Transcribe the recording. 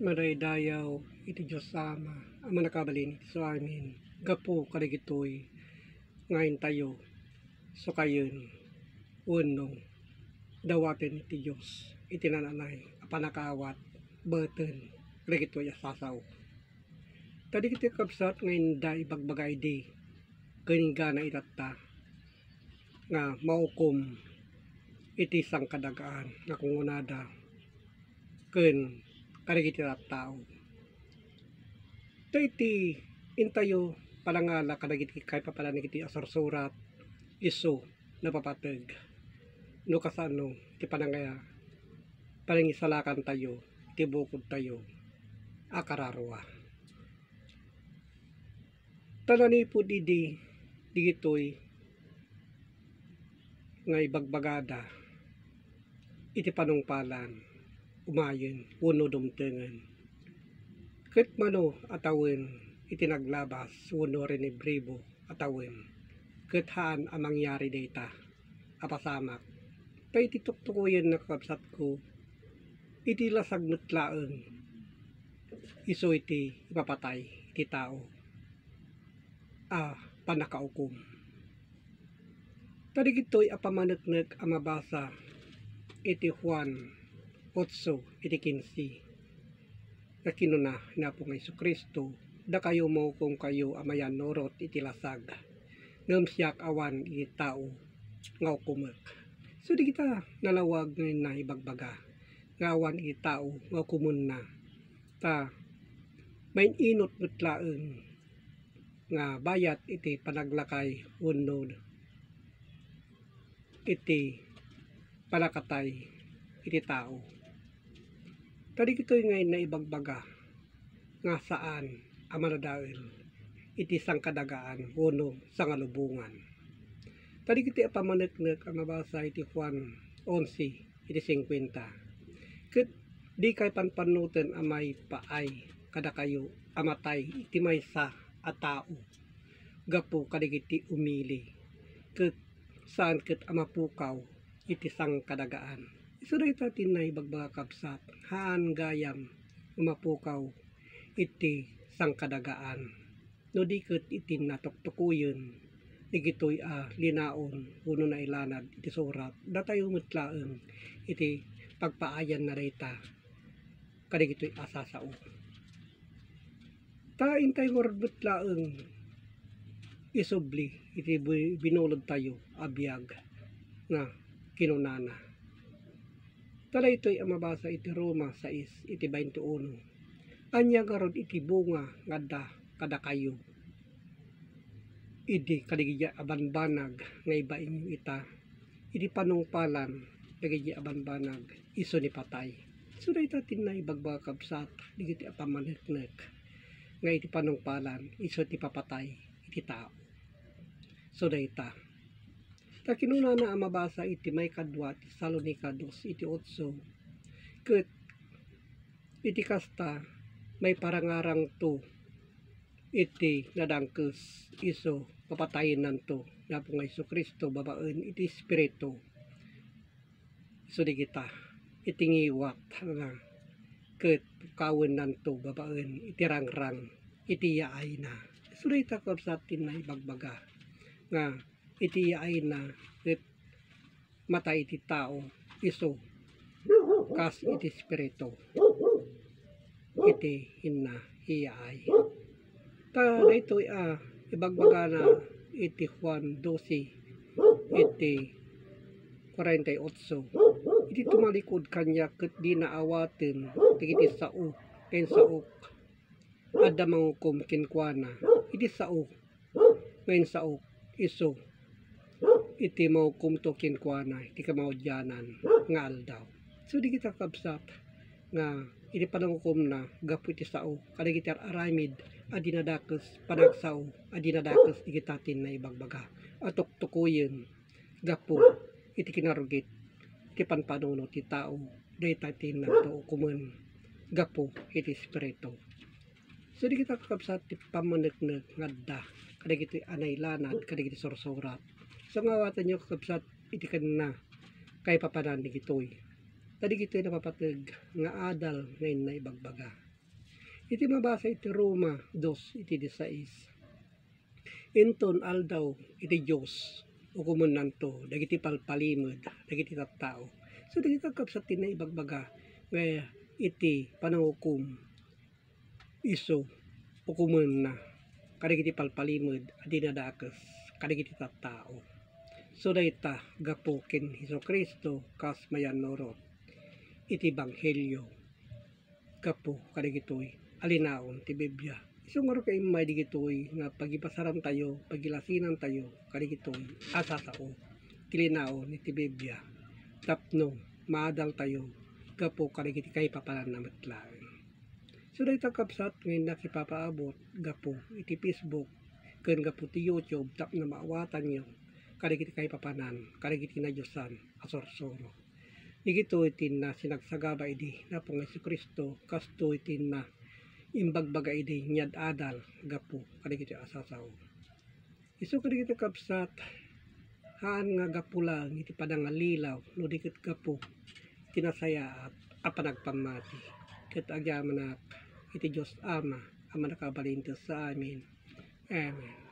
Maray dayaw iti Diyos Ama, ang manakabalin iti so amin. Gapo kaligitoy, ngayon tayo, so kayon, unong, dawatin iti Diyos, iti nananay, apanakawat, beten, kaligitoy asasaw. Tadi kita kapsat ngayon da ibagbagay di, ganingana itata, nga maukom, iti sang kadagaan, nga kungunada, ken kaligiti tao. Iti intayo palangala kadagiti kay papalanig iti asursurat iso napapateg no kasano iti panangaya palangisalakan tayo iti bukod tayo akararwa tanani po digitoy nga ibagbagada iti panungpalan umayen uno dumtengen ket mano atawin itinaglabas uno rinibribo atawin ket haan ang mangyari data apasamak pa iti tuktukuyen na kakabsat ko iti lasag nutlaeng iso iti ipapatay iti tao panakaukom tadigitoy apamaneknek amabasa iti Juan 8 iti 15 na kinuna na po ng Kristo da kayo mo kung kayo amayan norot iti lasag ngam siyak awan iti tao nga ukumek so di kita nalawag ngayon na ibagbaga nga awan iti tao nga ukumun na ta may inot nutlaeng nga bayat iti panaglakay unod iti palakatay iti tao. Tadi kito'y ngayon na ibagbaga nga saan amanadael iti sangkadagaan uno sangalubungan. Tadi kito'y apamaneknek ang mabasa iti Juan 11 iti 50. Ket di kay panpanuten amay paay kada kayo amatay iti maysa a tao gapo kadigiti umili ket saan ket amapukaw iti sangkadagaan. So dahita tinay bagbaga kapsat haan gayam umapukaw iti sangkadagaan no diket iti natuktukuyen digitoy linaon uno na ilanad iti surat datayo metlaeng iti pagpaayan na rita kadigitoy asasao ta intay metlaeng isubli iti binulod tayo abiyag na kinunana. Tala ito'y amabasa iti Roma 6 iti 21. Anya garod iti bunga ngada kada kayo. Idi kaligya abanbanag nga iba inyo ita. Idi panungpalan kaligya abanbanag iso ni patay. So dahita tinay bagbaga kabsat digiti apamaneknek nga iti panungpalan iso ti papatay iti tao. So dahita ta kinuna na amabasa iti may kadwa ti Salonika 2 iti 8 ket iti kasta may parangarang to iti nadangkes iso papatayin nanto na po nga Kristo babaen iti espiritu iso di kita iti ngiwat nga ket kawen nanto babaen iti rangrang iti yaay na iso di ta kapsatin na ibagbaga nga iti yaay na ket matay iti tao iso kas iti espiritu iti hinna iyaay ta daytoy ibagbaga na iti Juan 12 iti 48 iti tumalikod kanya ket di naawaten iti sao ken saok adda mangukom kenkwana iti sao ngayon saok iso iti maukom to kenkwana iti kamaudyanan nga aldaw so di kita kabsat nga iti panangukom na gapu iti sao kadigiti aramid adinadakes panagsao adinadakes digitatin na ibagbaga atuktukuyen gapu iti kinarugit iti panpanuno ti tao daytatin na to ukumen gapu iti espiritu so di kita kabsat ti pamaneknek ngadda kadigiti anaylanad kadigiti sursurat so nga watan nyo kakabsat iti kanina kay papanan digitoy. Tadi gito'y napapateg nga adal ngayon na ibagbaga. Iti mabasa iti Roma 2 iti 16. Inton aldaw iti Diyos ukumun nanto dagiti palpalimod dagiti tattao. So dagiti kakabsat na ibagbaga nga iti panangukum iso ukumun na kadagiti palpalimod adi nadakes kadagiti tattao. So dayta gapo ken Hesukristo kas mayan norot iti Banghelyo gapo kadagitoy alinaon ti Biblia. So ngaro kay may digitoy nga pagipasaran tayo, pagilasinan tayo kadagitoy asasao tilinaon iti Biblia. Tapno maadal tayo gapo kadagiti kay papalan na matlaeng. So dayta kapsat ngayon nakipapaabot gapo iti Facebook ken gapo ti YouTube tapno maawatan nyo kadagiti kay papanan kadagiti na Diyosan asorsoro. Digito itin na sinagsagaba idi na pong Jesucristo kasto itin na imbagbaga idi nyad adal gapo kadagiti asasaw. Isu kadagiti kapsat haan nga gapo lang iti padangalilaw no dikit gapo tinasaya at apanagpamati ket agyamanak iti Dios Ama ang manakabalintos sa amin. Amen.